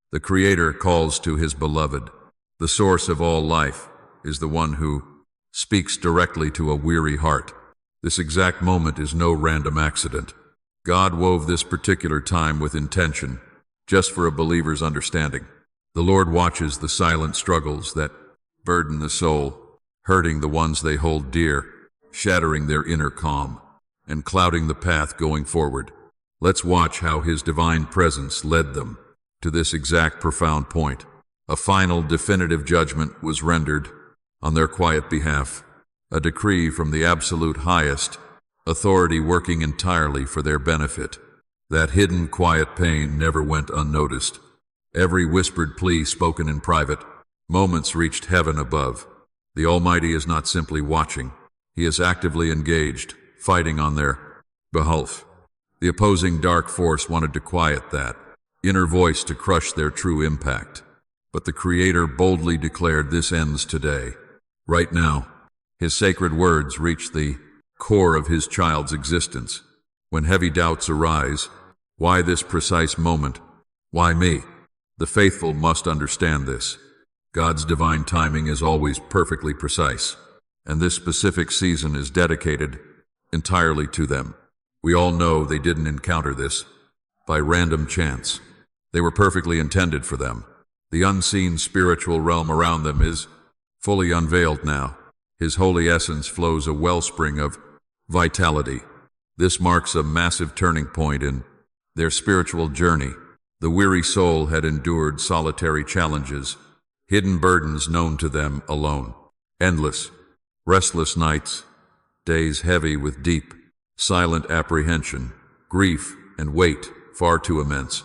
The Creator calls to his beloved. The source of all life is the one who speaks directly to a weary heart. This exact moment is no random accident. God wove this particular time with intention, just for a believer's understanding. The Lord watches the silent struggles that burden the soul, hurting the ones they hold dear, shattering their inner calm, and clouding the path going forward. Let's watch how His divine presence led them to this exact profound point. A final definitive judgment was rendered on their quiet behalf, a decree from the absolute highest authority working entirely for their benefit. That hidden quiet pain never went unnoticed. Every whispered plea spoken in private moments reached heaven above. The Almighty is not simply watching. He is actively engaged, fighting on their behalf. The opposing dark force wanted to quiet that inner voice, to crush their true impact. But the Creator boldly declared, this ends today. Right now, His sacred words reach the core of His child's existence. When heavy doubts arise, why this precise moment? Why me? The faithful must understand this. God's divine timing is always perfectly precise, and this specific season is dedicated entirely to them. We all know they didn't encounter this by random chance. They were perfectly intended for them. The unseen spiritual realm around them is fully unveiled now. His holy essence flows a wellspring of vitality. This marks a massive turning point in their spiritual journey. The weary soul had endured solitary challenges, hidden burdens known to them alone. Endless, restless nights, days heavy with deep, silent apprehension, grief, and weight far too immense.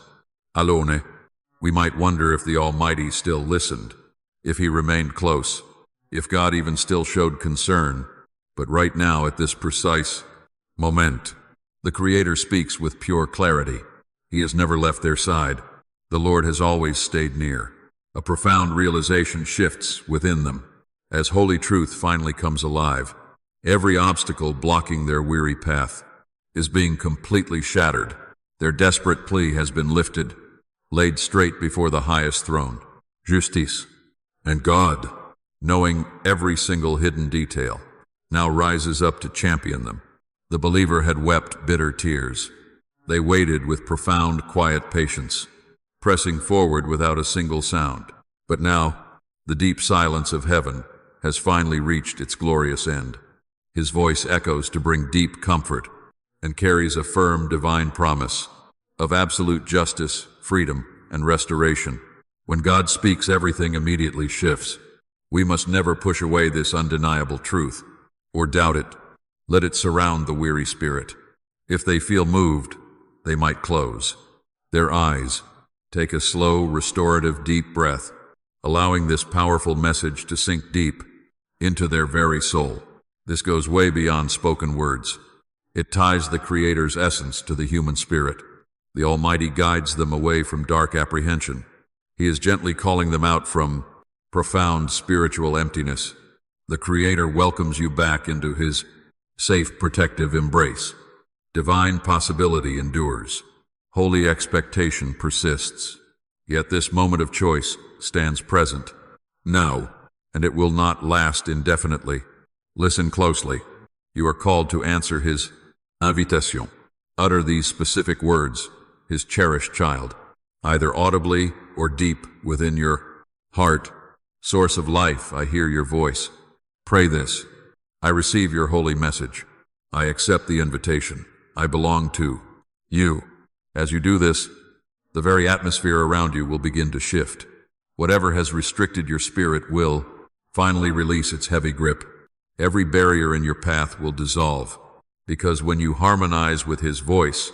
Alone, we might wonder if the Almighty still listened, if He remained close, if God even still showed concern. But right now, at this precise moment, the Creator speaks with pure clarity. He has never left their side. The Lord has always stayed near. A profound realization shifts within them as holy truth finally comes alive. Every obstacle blocking their weary path is being completely shattered. Their desperate plea has been lifted, laid straight before the highest throne, justice. And God, knowing every single hidden detail, now rises up to champion them. The believer had wept bitter tears. They waited with profound, quiet patience, pressing forward without a single sound. But now, the deep silence of heaven has finally reached its glorious end. His voice echoes to bring deep comfort and carries a firm divine promise of absolute justice, freedom, and restoration. When God speaks, everything immediately shifts. We must never push away this undeniable truth or doubt it. Let it surround the weary spirit. If they feel moved, they might close their eyes, take a slow, restorative, deep breath, allowing this powerful message to sink deep into their very soul. This goes way beyond spoken words. It ties the Creator's essence to the human spirit. The Almighty guides them away from dark apprehension. He is gently calling them out from profound spiritual emptiness. The Creator welcomes you back into His safe, protective embrace. Divine possibility endures. Holy expectation persists. Yet this moment of choice stands present now, and it will not last indefinitely. Listen closely. You are called to answer His invitation. Utter these specific words, His cherished child, either audibly or deep within your heart. Source of life, I hear your voice. Pray this. I receive your holy message. I accept the invitation. I belong to you. As you do this, the very atmosphere around you will begin to shift. Whatever has restricted your spirit will finally release its heavy grip. Every barrier in your path will dissolve, because when you harmonize with His voice,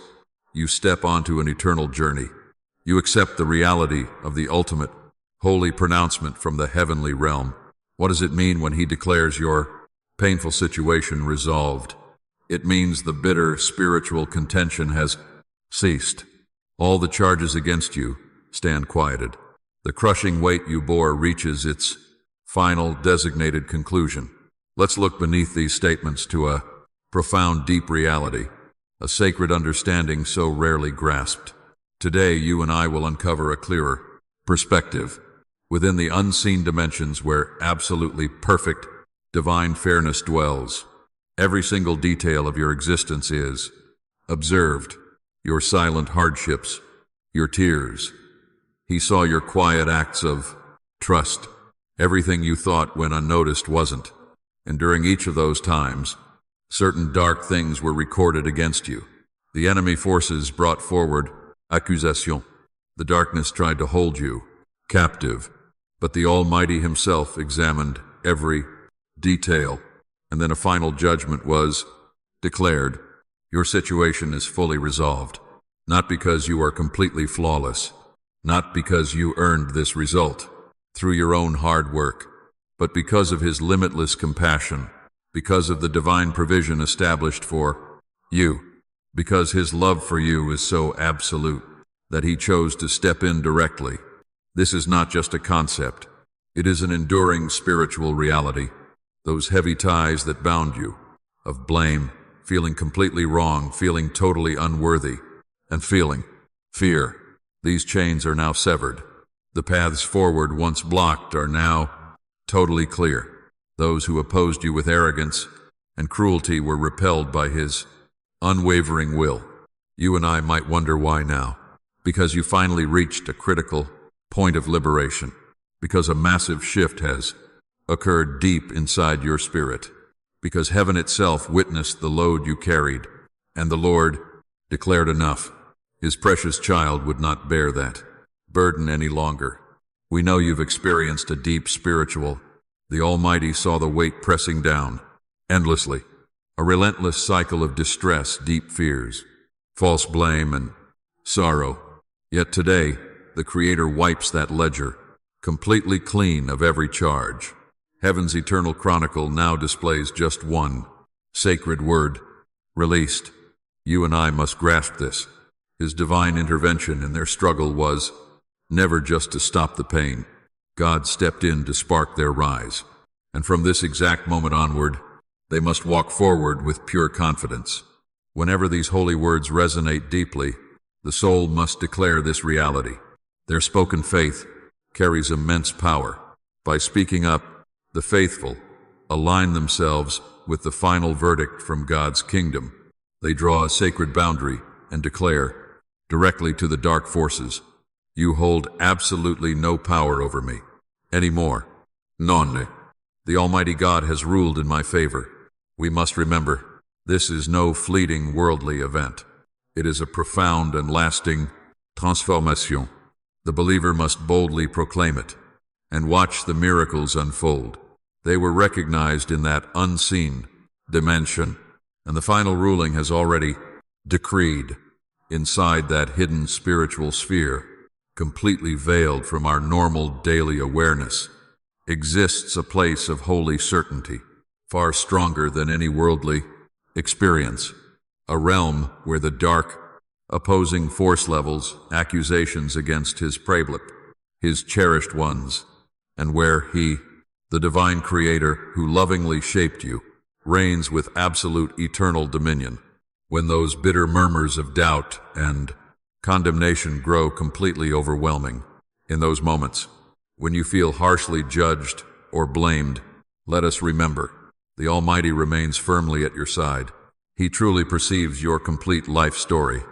you step onto an eternal journey. You accept the reality of the ultimate, holy pronouncement from the heavenly realm. What does it mean when He declares your painful situation resolved? It means the bitter spiritual contention has ceased. All the charges against you stand quieted. The crushing weight you bore reaches its final designated conclusion. Let's look beneath these statements to a profound, deep reality, a sacred understanding so rarely grasped. Today, you and I will uncover a clearer perspective, within the unseen dimensions where absolutely perfect, divine fairness dwells. Every single detail of your existence is observed, your silent hardships, your tears. He saw your quiet acts of trust. Everything you thought went unnoticed wasn't. And during each of those times, certain dark things were recorded against you. The enemy forces brought forward accusation. The darkness tried to hold you captive, but the Almighty Himself examined every detail, and then a final judgment was declared. Your situation is fully resolved, not because you are completely flawless, not because you earned this result through your own hard work, but because of His limitless compassion, because of the divine provision established for you, because His love for you is so absolute that He chose to step in directly. This is not just a concept. It is an enduring spiritual reality. Those heavy ties that bound you, of blame, feeling completely wrong, feeling totally unworthy, and feeling fear. These chains are now severed. The paths forward once blocked are now totally clear. Those who opposed you with arrogance and cruelty were repelled by His unwavering will. You and I might wonder why now. Because you finally reached a critical point of liberation. Because a massive shift has occurred deep inside your spirit. Because heaven itself witnessed the load you carried, and the Lord declared enough. His precious child would not bear that burden any longer. We know you've experienced a deep spiritual. The Almighty saw the weight pressing down endlessly, a relentless cycle of distress, deep fears, false blame, and sorrow. Yet today, the Creator wipes that ledger completely clean of every charge. Heaven's eternal chronicle now displays just one sacred word: released. You and I must grasp this. His divine intervention in their struggle was never just to stop the pain. God stepped in to spark their rise. And from this exact moment onward, they must walk forward with pure confidence. Whenever these holy words resonate deeply, the soul must declare this reality. Their spoken faith carries immense power. By speaking up, the faithful align themselves with the final verdict from God's kingdom. They draw a sacred boundary and declare directly to the dark forces, "You hold absolutely no power over me anymore. Nonne. The Almighty God has ruled in my favor." We must remember, this is no fleeting worldly event. It is a profound and lasting transformation. The believer must boldly proclaim it and watch the miracles unfold. They were recognized in that unseen dimension, and the final ruling has already decreed. Inside that hidden spiritual sphere, completely veiled from our normal daily awareness, exists a place of holy certainty, far stronger than any worldly experience, a realm where the dark, opposing force levels accusations against His prelate, His cherished ones, and where He, the divine Creator who lovingly shaped you, reigns with absolute eternal dominion. When those bitter murmurs of doubt and condemnation grow completely overwhelming, in those moments, when you feel harshly judged or blamed, let us remember, the Almighty remains firmly at your side. He truly perceives your complete life story,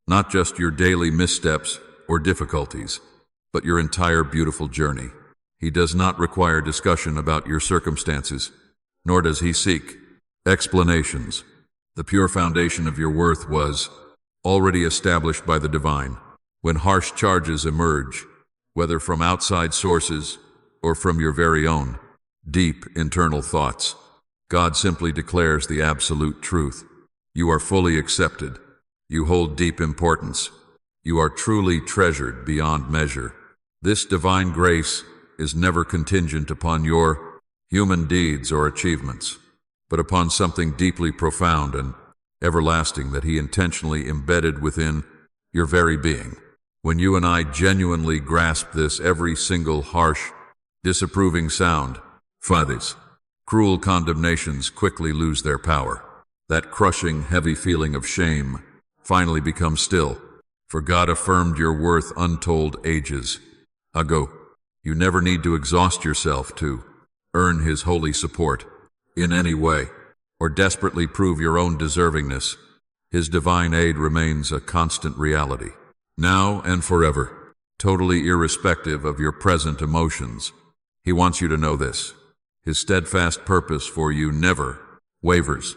not just your daily missteps or difficulties, but your entire beautiful journey. He does not require discussion about your circumstances, nor does He seek explanations. The pure foundation of your worth was already established by the divine. When harsh charges emerge, whether from outside sources or from your very own deep internal thoughts, God simply declares the absolute truth. You are fully accepted. You hold deep importance. You are truly treasured beyond measure. This divine grace is never contingent upon your human deeds or achievements, but upon something deeply profound and everlasting that He intentionally embedded within your very being. When you and I genuinely grasp this, every single harsh, disapproving sound, fathers, cruel condemnations quickly lose their power. That crushing, heavy feeling of shame finally becomes still, for God affirmed your worth untold ages Ago, you never need to exhaust yourself to earn his holy support in any way, or desperately prove your own deservingness. His divine aid remains a constant reality, now and forever, totally irrespective of your present emotions. He wants you to know this. His steadfast purpose for you never wavers.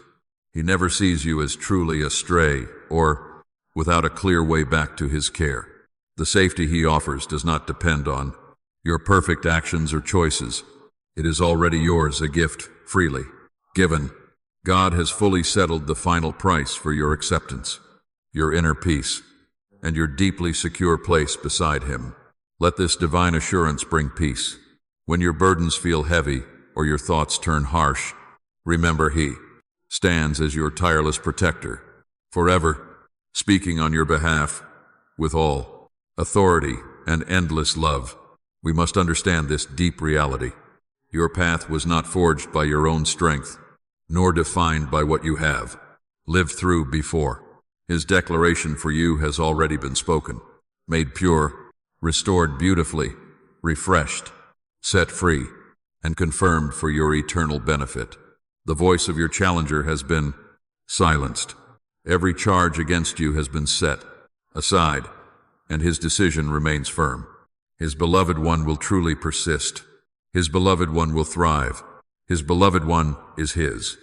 He never sees you as truly astray or without a clear way back to his care. The safety he offers does not depend on your perfect actions or choices. It is already yours, a gift, freely given. God has fully settled the final price for your acceptance, your inner peace, and your deeply secure place beside him. Let this divine assurance bring peace. When your burdens feel heavy or your thoughts turn harsh, remember he stands as your tireless protector, forever, speaking on your behalf with all authority and endless love. We must understand this deep reality. Your path was not forged by your own strength, nor defined by what you have lived through before. His declaration for you has already been spoken, made pure, restored beautifully, refreshed, set free, and confirmed for your eternal benefit. The voice of your challenger has been silenced. Every charge against you has been set aside, and his decision remains firm. His beloved one will truly persist. His beloved one will thrive. His beloved one is his.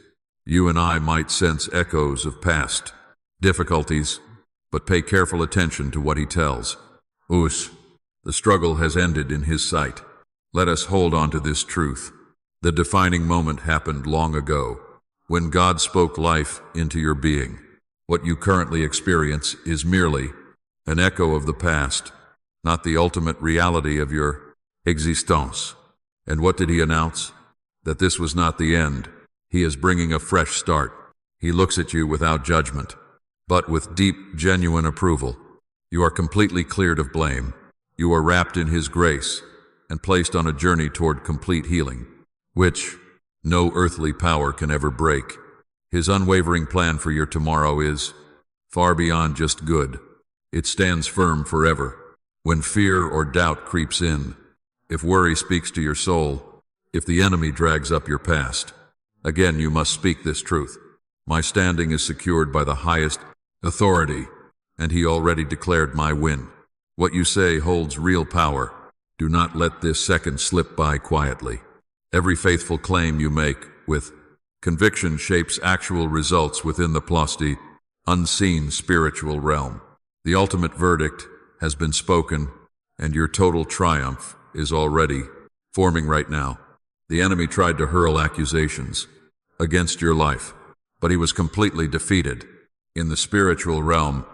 You and I might sense echoes of past difficulties, but pay careful attention to what he tells us. The struggle has ended in his sight. Let us hold on to this truth. The defining moment happened long ago, when God spoke life into your being. What you currently experience is merely an echo of the past, not the ultimate reality of your existence. And what did he announce? That this was not the end. He is bringing a fresh start. He looks at you without judgment, but with deep, genuine approval. You are completely cleared of blame. You are wrapped in his grace and placed on a journey toward complete healing, which no earthly power can ever break. His unwavering plan for your tomorrow is far beyond just good. It stands firm forever. When fear or doubt creeps in, if worry speaks to your soul, if the enemy drags up your past, again you must speak this truth. My standing is secured by the highest authority, and he already declared my win. What you say holds real power. Do not let this second slip by quietly. Every faithful claim you make with conviction shapes actual results within the plastic, unseen spiritual realm. The ultimate verdict has been spoken, and your total triumph is already forming right now. The enemy tried to hurl accusations against your life, but he was completely defeated. In the spiritual realm,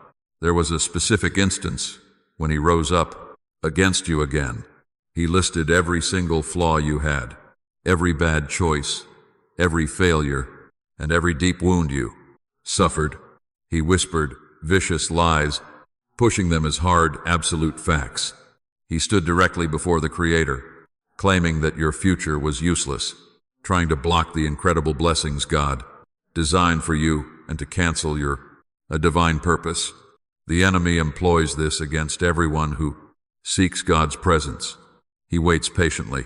there was a specific instance when he rose up against you again. He listed every single flaw you had, every bad choice, every failure, and every deep wound you suffered. He whispered vicious lies, pushing them as hard, absolute facts. He stood directly before the Creator, claiming that your future was useless, trying to block the incredible blessings God designed for you and to cancel your divine purpose. The enemy employs this against everyone who seeks God's presence. He waits patiently.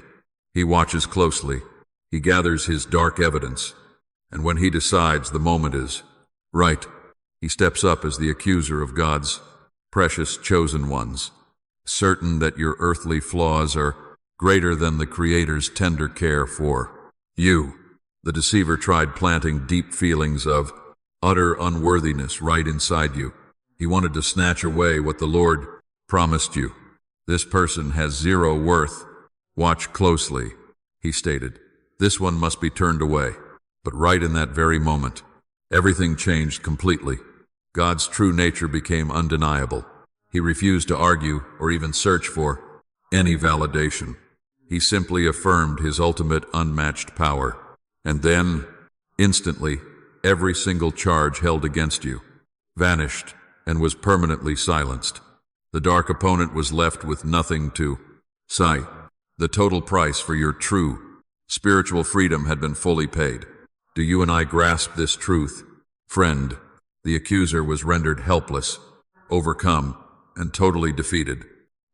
He watches closely. He gathers his dark evidence. And when he decides the moment is right, he steps up as the accuser of God's precious chosen ones, certain that your earthly flaws are greater than the Creator's tender care for you. The deceiver tried planting deep feelings of utter unworthiness right inside you. He wanted to snatch away what the Lord promised you. This person has zero worth. Watch closely, he stated. This one must be turned away. But right in that very moment, everything changed completely. God's true nature became undeniable. He refused to argue or even search for any validation. He simply affirmed his ultimate unmatched power. And then, instantly, every single charge held against you vanished and was permanently silenced. The dark opponent was left with nothing to say. The total price for your true spiritual freedom had been fully paid. Do you and I grasp this truth? Friend, the accuser was rendered helpless, overcome, and totally defeated.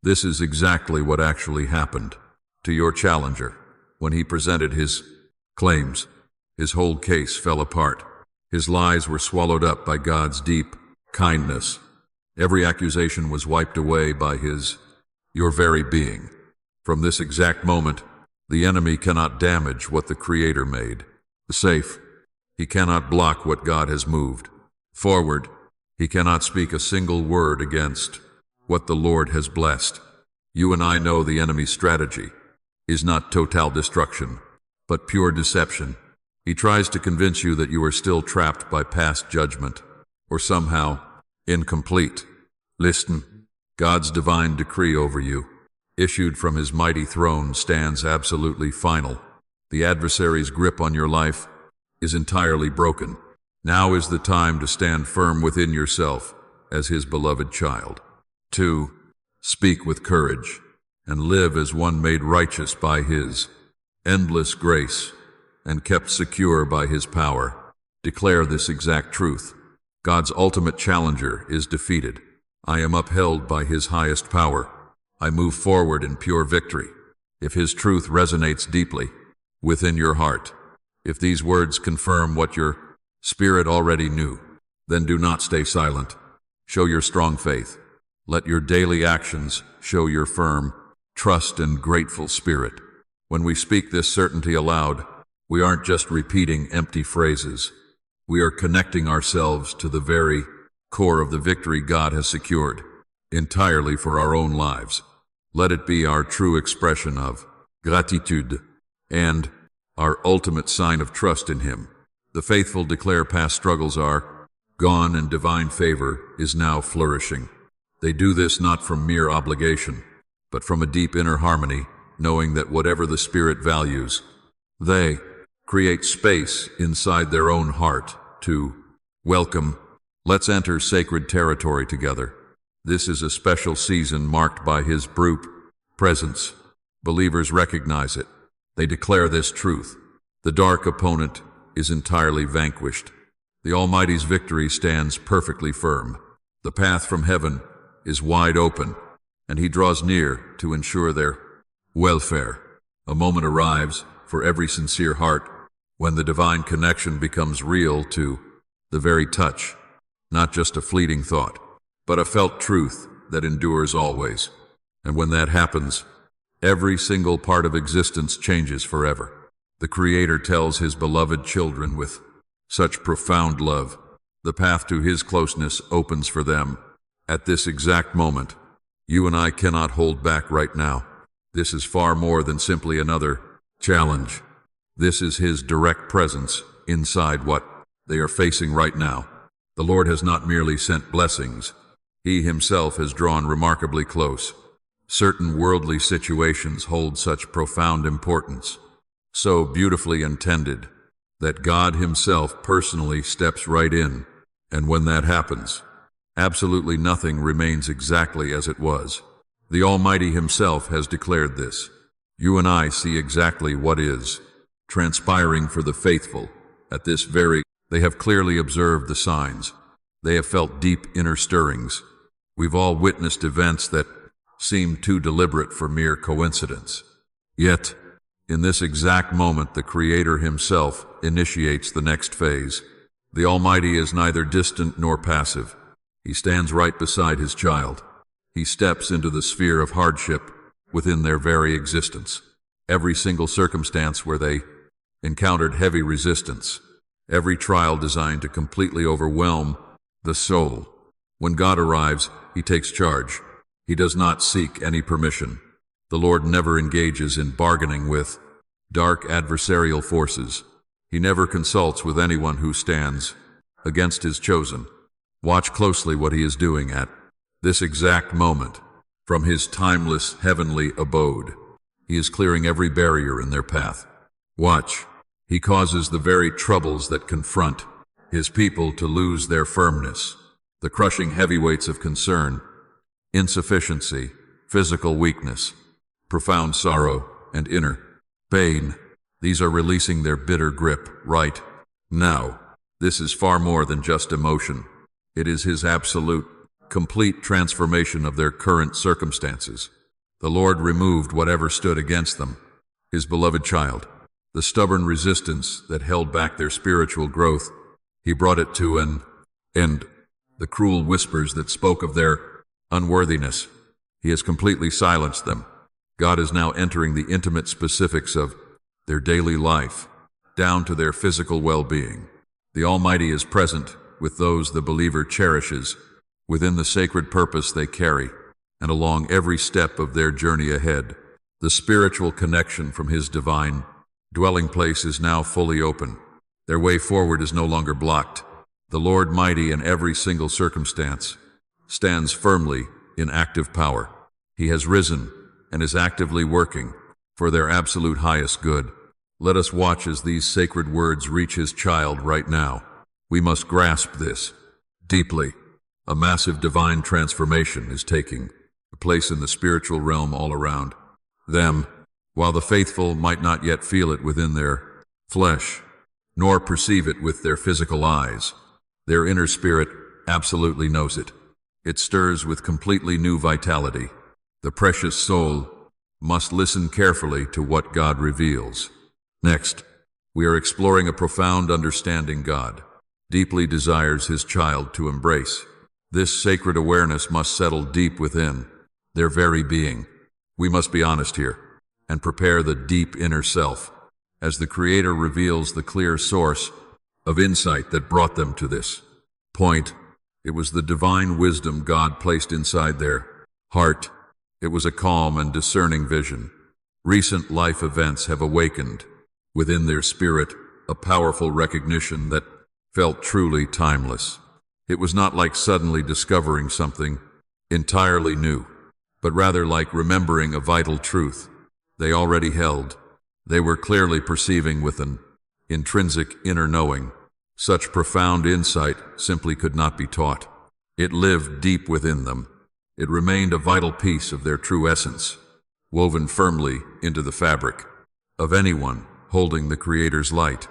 This is exactly what actually happened to your challenger. When he presented his claims, his whole case fell apart. His lies were swallowed up by God's deep kindness. Every accusation was wiped away by your very being. From this exact moment, the enemy cannot damage what the Creator made. Safe, he cannot block what God has moved. Forward, he cannot speak a single word against what the Lord has blessed. You and I know the enemy's strategy is not total destruction, but pure deception. He tries to convince you that you are still trapped by past judgment, or somehow incomplete. Listen, God's divine decree over you, issued from his mighty throne, stands absolutely final. The adversary's grip on your life is entirely broken. Now is the time to stand firm within yourself as his beloved child. 2. Speak with courage and live as one made righteous by his endless grace and kept secure by his power. Declare this exact truth. God's ultimate challenger is defeated. I am upheld by his highest power. I move forward in pure victory. If his truth resonates deeply within your heart, if these words confirm what your spirit already knew, then do not stay silent. Show your strong faith. Let your daily actions show your firm trust and grateful spirit. When we speak this certainty aloud, we aren't just repeating empty phrases. We are connecting ourselves to the very core of the victory God has secured, entirely for our own lives. Let it be our true expression of gratitude and our ultimate sign of trust in him. The faithful declare past struggles are gone and divine favor is now flourishing. They do this not from mere obligation, but from a deep inner harmony, knowing that whatever the Spirit values, they create space inside their own heart to welcome. Let's enter sacred territory together. This is a special season marked by his brute presence. Believers recognize it. They declare this truth. The dark opponent is entirely vanquished. The Almighty's victory stands perfectly firm. The path from heaven is wide open, and he draws near to ensure their welfare. A moment arrives for every sincere heart when the divine connection becomes real to the very touch, not just a fleeting thought, but a felt truth that endures always. And when that happens, every single part of existence changes forever. The Creator tells his beloved children with such profound love, the path to his closeness opens for them at this exact moment. You and I cannot hold back right now. This is far more than simply another challenge. This is his direct presence inside what they are facing right now. The Lord has not merely sent blessings. He himself has drawn remarkably close. Certain worldly situations hold such profound importance, so beautifully intended, that God himself personally steps right in. And when that happens, absolutely nothing remains exactly as it was. The Almighty himself has declared this. You and I see exactly what is transpiring for the faithful at this very. They have clearly observed the signs. They have felt deep inner stirrings. We've all witnessed events that seem too deliberate for mere coincidence. Yet, in this exact moment, the Creator himself initiates the next phase. The Almighty is neither distant nor passive. He stands right beside his child. He steps into the sphere of hardship within their very existence. Every single circumstance where they encountered heavy resistance, every trial designed to completely overwhelm the soul. When God arrives, he takes charge. He does not seek any permission. The Lord never engages in bargaining with dark adversarial forces. He never consults with anyone who stands against his chosen. Watch closely what he is doing at this exact moment. From his timeless heavenly abode, he is clearing every barrier in their path. Watch. He causes the very troubles that confront his people to lose their firmness. The crushing heavyweights of concern, insufficiency, physical weakness, profound sorrow, and inner pain. These are releasing their bitter grip right now. This is far more than just emotion. It is his absolute complete transformation of their current circumstances. The Lord removed whatever stood against them, his beloved child. The stubborn resistance that held back their spiritual growth, he brought it to an end. The cruel whispers that spoke of their unworthiness, he has completely silenced them. God is now entering the intimate specifics of their daily life, down to their physical well-being. The Almighty is present with those the believer cherishes, within the sacred purpose they carry, and along every step of their journey ahead. The spiritual connection from his divine dwelling place is now fully open. Their way forward is no longer blocked. The Lord mighty in every single circumstance stands firmly in active power. He has risen and is actively working for their absolute highest good. Let us watch as these sacred words reach his child right now. We must grasp this deeply. A massive divine transformation is taking place in the spiritual realm all around them, while the faithful might not yet feel it within their flesh, nor perceive it with their physical eyes. Their inner spirit absolutely knows it. It stirs with completely new vitality. The precious soul must listen carefully to what God reveals. Next, we are exploring a profound understanding God deeply desires his child to embrace. This sacred awareness must settle deep within their very being. We must be honest here and prepare the deep inner self as the Creator reveals the clear source of insight that brought them to this point. It was the divine wisdom God placed inside their heart. It was a calm and discerning vision. Recent life events have awakened within their spirit a powerful recognition that felt truly timeless. It was not like suddenly discovering something entirely new, but rather like remembering a vital truth they already held. They were clearly perceiving with an intrinsic inner knowing. Such profound insight simply could not be taught. It lived deep within them. It remained a vital piece of their true essence, woven firmly into the fabric of anyone holding the Creator's light.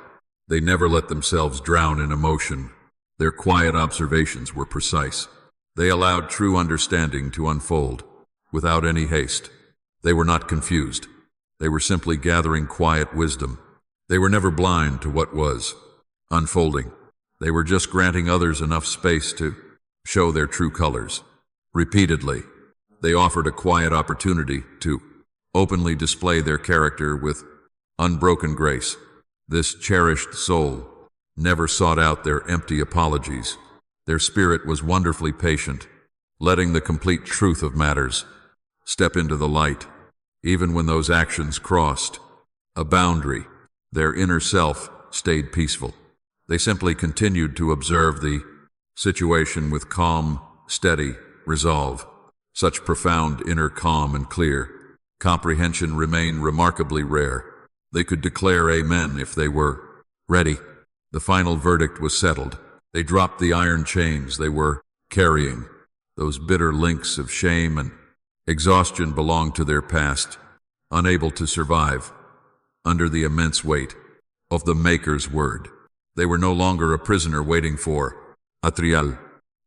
They never let themselves drown in emotion. Their quiet observations were precise. They allowed true understanding to unfold without any haste. They were not confused. They were simply gathering quiet wisdom. They were never blind to what was unfolding. They were just granting others enough space to show their true colors. Repeatedly, they offered a quiet opportunity to openly display their character with unbroken grace. This cherished soul never sought out their empty apologies. Their spirit was wonderfully patient, letting the complete truth of matters step into the light. Even when those actions crossed a boundary, their inner self stayed peaceful. They simply continued to observe the situation with calm, steady resolve. Such profound inner calm and clear comprehension remained remarkably rare. They could declare amen if they were ready. The final verdict was settled. They dropped the iron chains they were carrying. Those bitter links of shame and exhaustion belonged to their past, unable to survive under the immense weight of the Maker's word. They were no longer a prisoner waiting for a trial.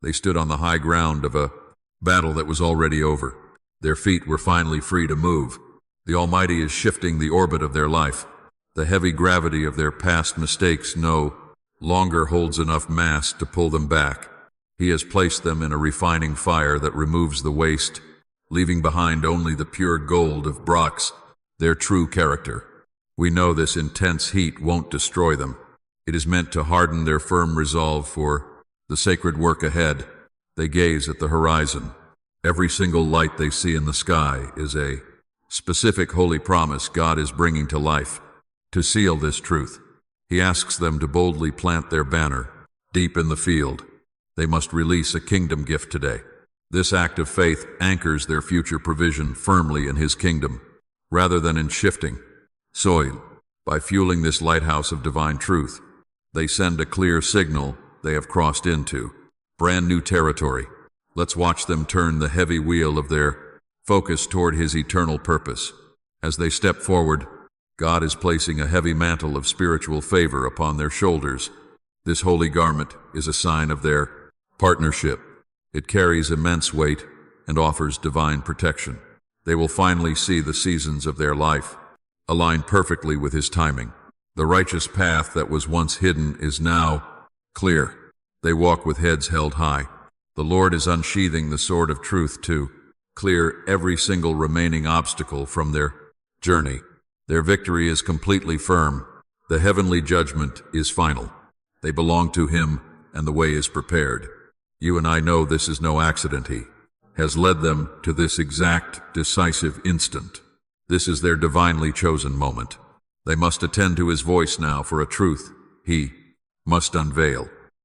They stood on the high ground of a battle that was already over. Their feet were finally free to move. The Almighty is shifting the orbit of their life. The heavy gravity of their past mistakes no longer holds enough mass to pull them back. He has placed them in a refining fire that removes the waste, leaving behind only the pure gold of Brock's, their true character. We know this intense heat won't destroy them. It is meant to harden their firm resolve for the sacred work ahead. They gaze at the horizon. Every single light they see in the sky is a specific holy promise God is bringing to life. To seal this truth, he asks them to boldly plant their banner deep in the field. They must release a kingdom gift today. This act of faith anchors their future provision firmly in his kingdom, rather than in shifting soil. By fueling this lighthouse of divine truth, they send a clear signal they have crossed into brand new territory. Let's watch them turn the heavy wheel of their focus toward his eternal purpose. As they step forward, God is placing a heavy mantle of spiritual favor upon their shoulders. This holy garment is a sign of their partnership It carries immense weight and offers divine protection. They will finally see the seasons of their life align perfectly with His timing. The righteous path that was once hidden is now clear. They walk with heads held high. The Lord is unsheathing the sword of truth to clear every single remaining obstacle from their journey. Their victory is completely firm. The heavenly judgment is final. They belong to Him, and the way is prepared. You and I know this is no accident. He has led them to this exact, decisive instant. This is their divinely chosen moment. They must attend to His voice now for a truth He must unveil.